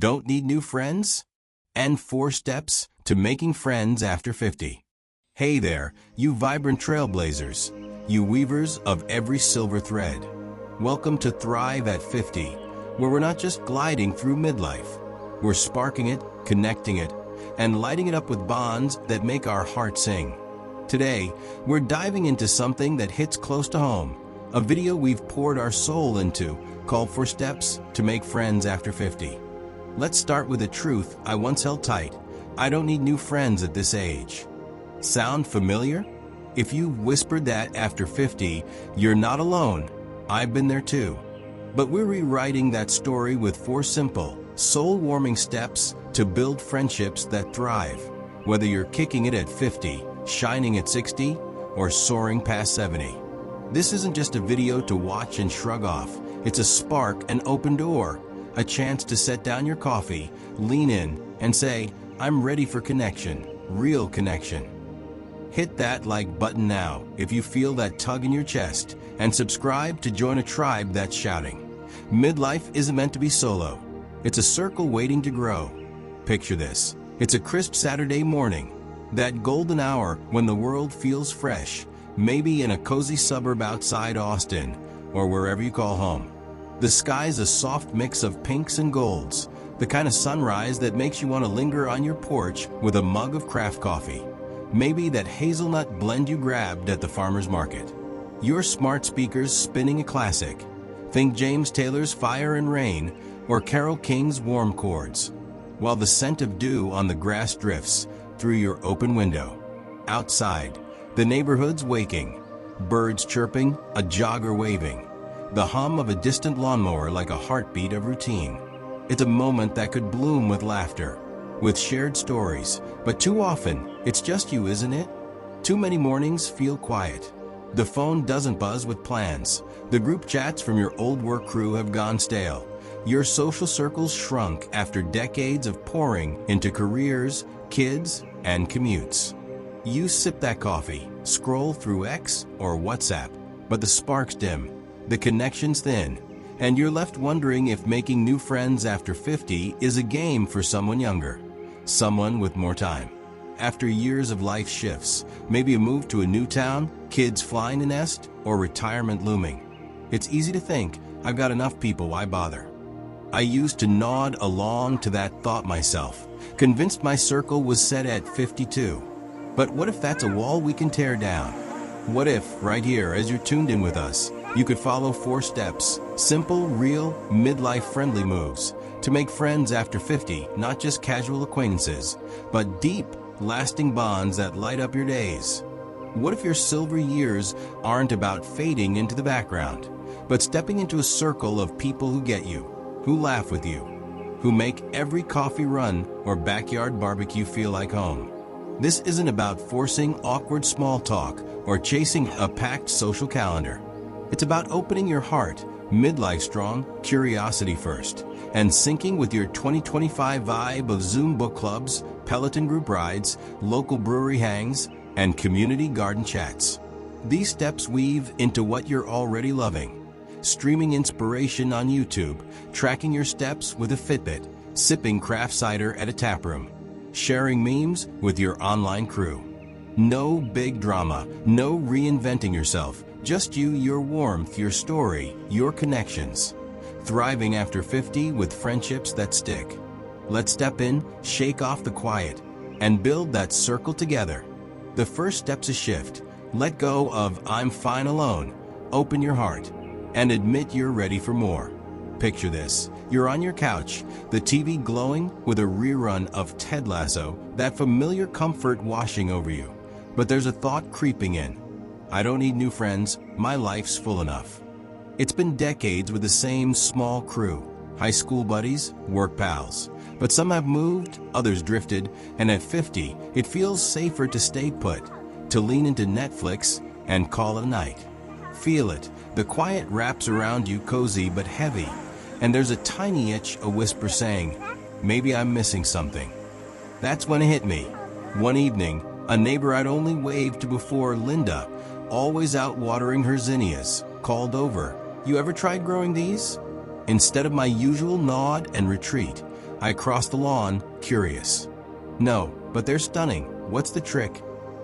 Don't need new friends? And 4 steps to making friends after 50. Hey there, you vibrant trailblazers, you weavers of every silver thread. Welcome to Thrive at 50, where we're not just gliding through midlife. We're sparking it, connecting it, and lighting it up with bonds that make our heart sing. Today, we're diving into something that hits close to home, a video we've poured our soul into called 4 Steps to Make Friends After 50. Let's start with a truth I once held tight. I don't need new friends at this age. Sound familiar? If you whispered that after 50, you're not alone. I've been there too. But we're rewriting that story with 4 simple, soul-warming steps to build friendships that thrive. Whether you're kicking it at 50, shining at 60, or soaring past 70. This isn't just a video to watch and shrug off. It's a spark, an open door, a chance to set down your coffee, lean in, and say, I'm ready for connection, real connection. Hit that like button now if you feel that tug in your chest, and subscribe to join a tribe that's shouting. Midlife isn't meant to be solo. It's a circle waiting to grow. Picture this. It's a crisp Saturday morning, that golden hour when the world feels fresh, maybe in a cozy suburb outside Austin, or wherever you call home. The sky's a soft mix of pinks and golds, the kind of sunrise that makes you want to linger on your porch with a mug of craft coffee. Maybe that hazelnut blend you grabbed at the farmer's market. Your smart speakers spinning a classic. Think James Taylor's Fire and Rain or Carole King's Warm Chords, while the scent of dew on the grass drifts through your open window. Outside, the neighborhood's waking, birds chirping, a jogger waving, the hum of a distant lawnmower like a heartbeat of routine. It's a moment that could bloom with laughter, with shared stories, but too often, it's just you, isn't it? Too many mornings feel quiet. The phone doesn't buzz with plans. The group chats from your old work crew have gone stale. Your social circles shrunk after decades of pouring into careers, kids, and commutes. You sip that coffee, scroll through X or WhatsApp, but the sparks dim, the connection's thin, and you're left wondering if making new friends after 50 is a game for someone younger, someone with more time. After years of life shifts, maybe a move to a new town, kids flying the nest, or retirement looming. It's easy to think, I've got enough people, why bother? I used to nod along to that thought myself, convinced my circle was set at 52. But what if that's a wall we can tear down? What if, right here, as you're tuned in with us, you could follow 4 steps, simple, real, midlife-friendly moves to make friends after 50, not just casual acquaintances, but deep, lasting bonds that light up your days? What if your silver years aren't about fading into the background, but stepping into a circle of people who get you, who laugh with you, who make every coffee run or backyard barbecue feel like home? This isn't about forcing awkward small talk or chasing a packed social calendar. It's about opening your heart, midlife strong, curiosity first, and syncing with your 2025 vibe of Zoom book clubs, Peloton group rides, local brewery hangs, and community garden chats. These steps weave into what you're already loving. Streaming inspiration on YouTube, tracking your steps with a Fitbit, sipping craft cider at a taproom, sharing memes with your online crew. No big drama, no reinventing yourself, just you, your warmth, your story, your connections. Thriving after 50 with friendships that stick. Let's step in, shake off the quiet, and build that circle together. The first step's a shift. Let go of I'm fine alone. Open your heart and admit you're ready for more. Picture this. You're on your couch, the TV glowing with a rerun of Ted Lasso, that familiar comfort washing over you. But there's a thought creeping in. I don't need new friends. My life's full enough. It's been decades with the same small crew. High school buddies, work pals. But some have moved, others drifted, and at 50, it feels safer to stay put, to lean into Netflix and call it a night. Feel it. The quiet wraps around you, cozy but heavy. And there's a tiny itch, a whisper saying, maybe I'm missing something. That's when it hit me. One evening, a neighbor I'd only waved to before, Linda, always out watering her zinnias, called over. You ever tried growing these? Instead of my usual nod and retreat, I cross the lawn, curious. No, but they're stunning. What's the trick?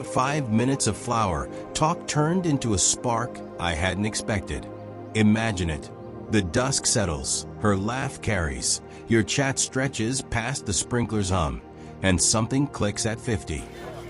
5 minutes of flower talk turned into a spark I hadn't expected. Imagine it. The dusk settles, her laugh carries, your chat stretches past the sprinkler's hum, and something clicks at 50.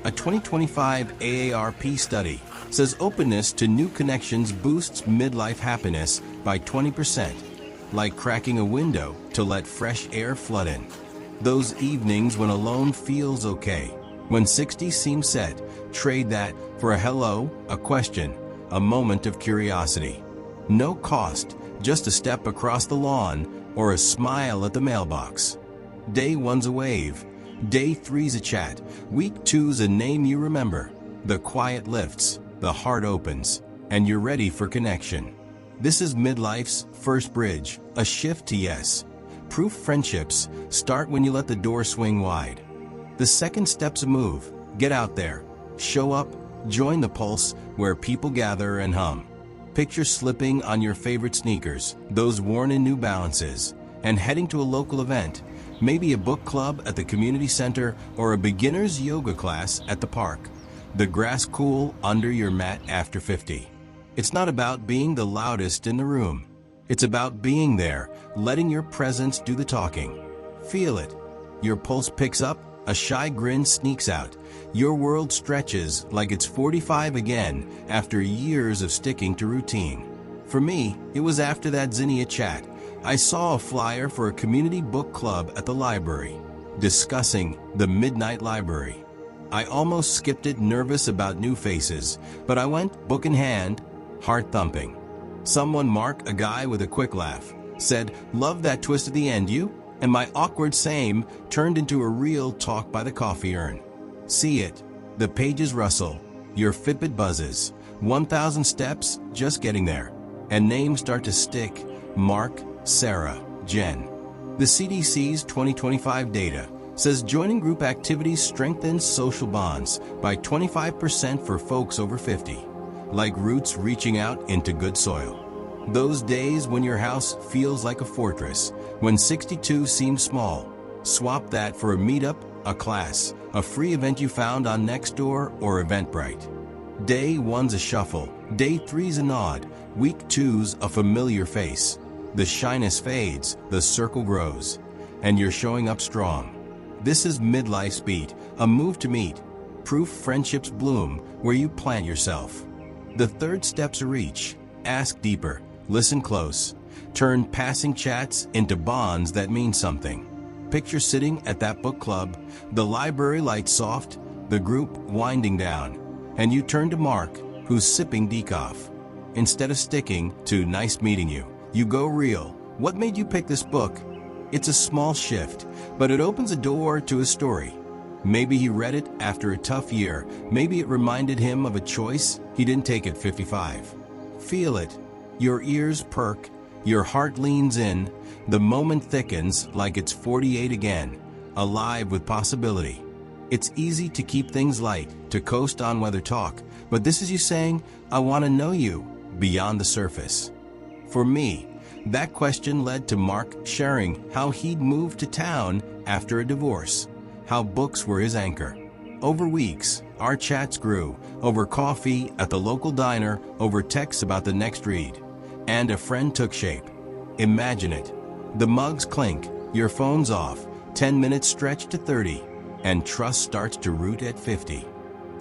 A 2025 AARP study says openness to new connections boosts midlife happiness by 20%, like cracking a window to let fresh air flood in. Those evenings when alone feels okay, when 60 seems set, trade that for a hello, a question, a moment of curiosity. No cost, just a step across the lawn or a smile at the mailbox. Day 1's a wave. Day 3's a chat. Week 2's a name you remember. The quiet lifts, the heart opens, and you're ready for connection. This is midlife's first bridge, a shift to yes. Proof friendships start when you let the door swing wide. The second step's a move. Get out there. Show up. Join the pulse where people gather and hum. Picture slipping on your favorite sneakers, those worn in New Balances, and heading to a local event, maybe a book club at the community center or a beginner's yoga class at the park. The grass cool under your mat after 50. It's not about being the loudest in the room. It's about being there, letting your presence do the talking. Feel it. Your pulse picks up, a shy grin sneaks out. Your world stretches like it's 45 again after years of sticking to routine. For me, it was after that Zinnia chat. I saw a flyer for a community book club at the library, discussing the Midnight Library. I almost skipped it, nervous about new faces, but I went, book in hand, heart thumping. Someone, Mark, a guy with a quick laugh, said, "Love that twist at the end, you?" And my awkward same turned into a real talk by the coffee urn. See it. The pages rustle. Your Fitbit buzzes. 1,000 steps, just getting there. And names start to stick. Mark, Sarah, Jen. The CDC's 2025 data says joining group activities strengthens social bonds by 25% for folks over 50, like roots reaching out into good soil. Those days when your house feels like a fortress, when 62 seems small, swap that for a meetup, a class, a free event you found on Nextdoor or Eventbrite. Day 1's a shuffle, day 3's a nod, week 2's a familiar face. The shyness fades, the circle grows, and you're showing up strong. This is midlife's beat, a move to meet. Proof friendships bloom where you plant yourself. The third step's a reach. Ask deeper, listen close. Turn passing chats into bonds that mean something. Picture sitting at that book club, the library lights soft, the group winding down, and you turn to Mark, who's sipping decaf. Instead of sticking to "nice meeting you," you go real. What made you pick this book? It's a small shift, but it opens a door to a story. Maybe he read it after a tough year. Maybe it reminded him of a choice he didn't take at 55. Feel it. Your ears perk. Your heart leans in. The moment thickens like it's 48 again, alive with possibility. It's easy to keep things light, to coast on weather talk, but this is you saying, "I want to know you," beyond the surface. For me, that question led to Mark sharing how he'd moved to town after a divorce, how books were his anchor. Over weeks, our chats grew, over coffee at the local diner, over texts about the next read. And a friend took shape. Imagine it. The mugs clink, your phone's off, 10 minutes stretch to 30, and trust starts to root at 50.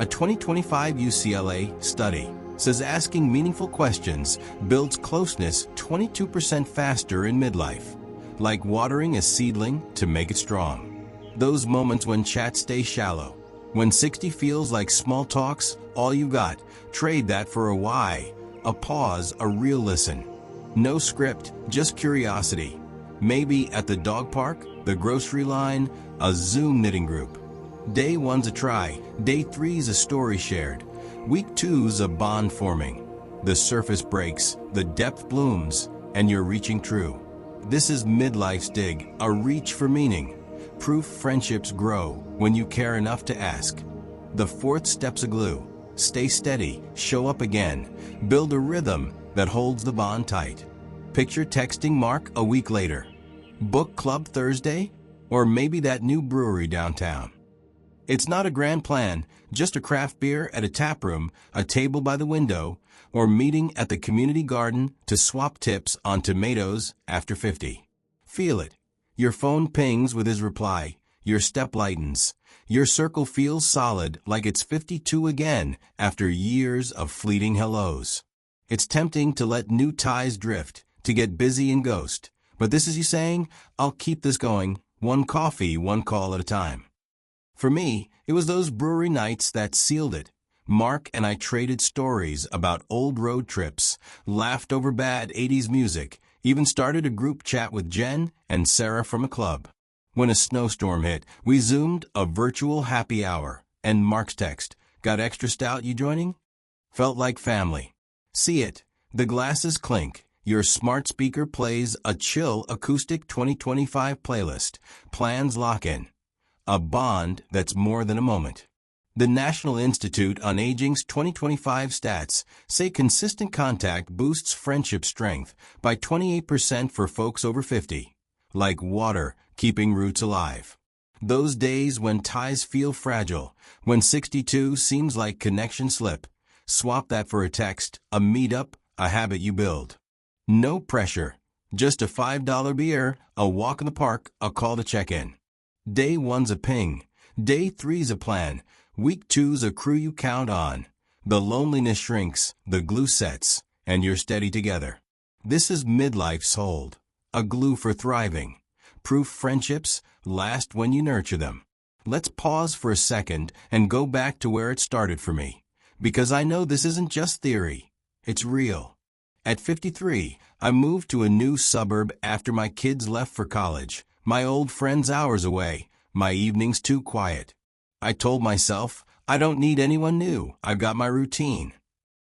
A 2025 UCLA study says asking meaningful questions builds closeness 22% faster in midlife, like watering a seedling to make it strong. Those moments when chats stay shallow, when 60 feels like small talks, all you got, trade that for a why, a pause, a real listen. No script, just curiosity. Maybe at the dog park, the grocery line, a Zoom knitting group. Day 1's a try, day 3's a story shared. Week 2's a bond forming. The surface breaks, the depth blooms, and you're reaching true. This is midlife's dig, a reach for meaning. Proof friendships grow when you care enough to ask. The fourth step's a glue. Stay steady, show up again. Build a rhythm that holds the bond tight. Picture texting Mark a week later. Book club Thursday? Or maybe that new brewery downtown. It's not a grand plan, just a craft beer at a tap room, a table by the window, or meeting at the community garden to swap tips on tomatoes after 50. Feel it. Your phone pings with his reply. Your step lightens. Your circle feels solid like it's 52 again after years of fleeting hellos. It's tempting to let new ties drift, to get busy and ghost. But this is you saying, I'll keep this going, one coffee, one call at a time. For me, it was those brewery nights that sealed it. Mark and I traded stories about old road trips, laughed over bad 80s music, even started a group chat with Jen and Sarah from a club. When a snowstorm hit, we Zoomed a virtual happy hour, and Mark's text, "Got extra stout, you joining?" Felt like family. See it. The glasses clink. Your smart speaker plays a chill acoustic 2025 playlist. Plans lock in. A bond that's more than a moment. The National Institute on Aging's 2025 stats say consistent contact boosts friendship strength by 28% for folks over 50. Like water, keeping roots alive. Those days when ties feel fragile, when 62 seems like connection slip, swap that for a text, a meetup, a habit you build. No pressure. Just a $5 beer, a walk in the park, a call to check in. Day 1's a ping. Day 3's a plan. Week 2's a crew you count on. The loneliness shrinks, the glue sets, and you're steady together. This is midlife's hold. A glue for thriving. Proof friendships last when you nurture them. Let's pause for a second and go back to where it started for me. Because I know this isn't just theory. It's real. At 53, I moved to a new suburb after my kids left for college. My old friends hours away, my evenings too quiet. I told myself, I don't need anyone new, I've got my routine.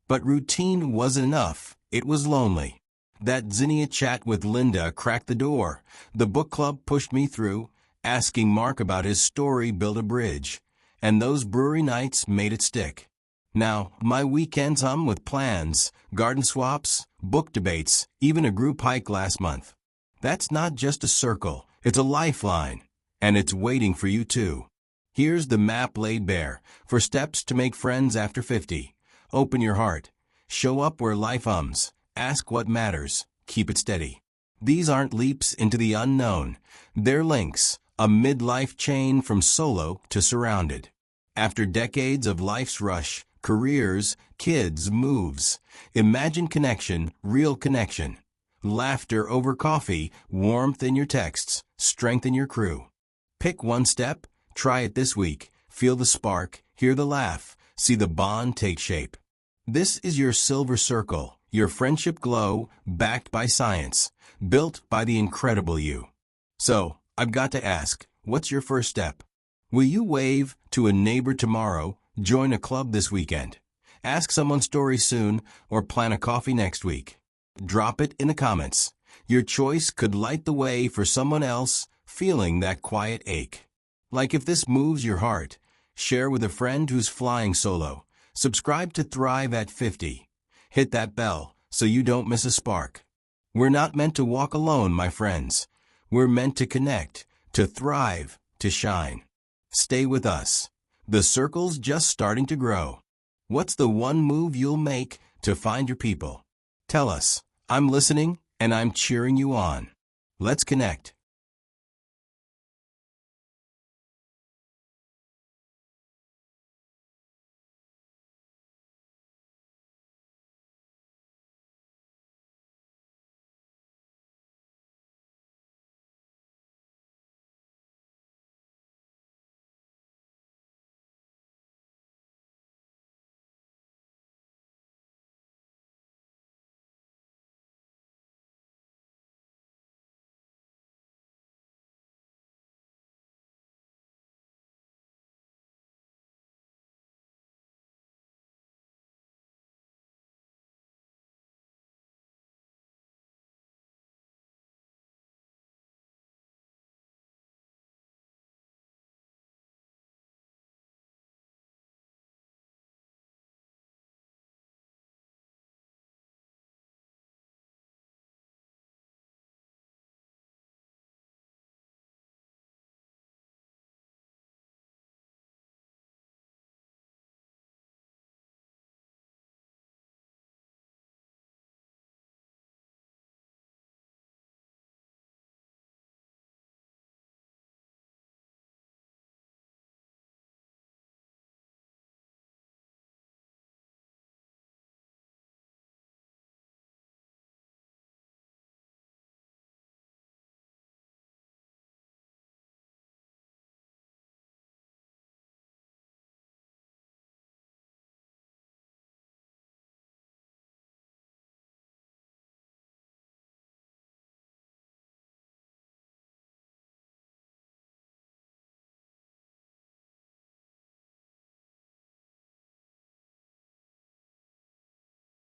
But routine wasn't enough, it was lonely. That Zinnia chat with Linda cracked the door. The book club pushed me through, asking Mark about his story built a bridge. And those brewery nights made it stick. Now, my weekends hum with plans, garden swaps, book debates, even a group hike last month. That's not just a circle. It's a lifeline, and it's waiting for you too. Here's the map laid bare for steps to make friends after 50. Open your heart. Show up where life hums. Ask what matters. Keep it steady. These aren't leaps into the unknown. They're links, a midlife chain from solo to surrounded. After decades of life's rush, careers, kids, moves, imagine connection, real connection. Laughter over coffee, warmth in your texts, strength in your crew. Pick one step, try it this week, feel the spark, hear the laugh, see the bond take shape. This is your silver circle, your friendship glow, backed by science, built by the incredible you. So, I've got to ask, what's your first step? Will you wave to a neighbor tomorrow, join a club this weekend, ask someone's story soon, or plan a coffee next week? Drop it in the comments. Your choice could light the way for someone else feeling that quiet ache. Like if this moves your heart, share with a friend who's flying solo. Subscribe to Thrive at 50. Hit that bell so you don't miss a spark. We're not meant to walk alone, my friends. We're meant to connect, to thrive, to shine. Stay with us. The circle's just starting to grow. What's the one move you'll make to find your people? Tell us. I'm listening, and I'm cheering you on. Let's connect.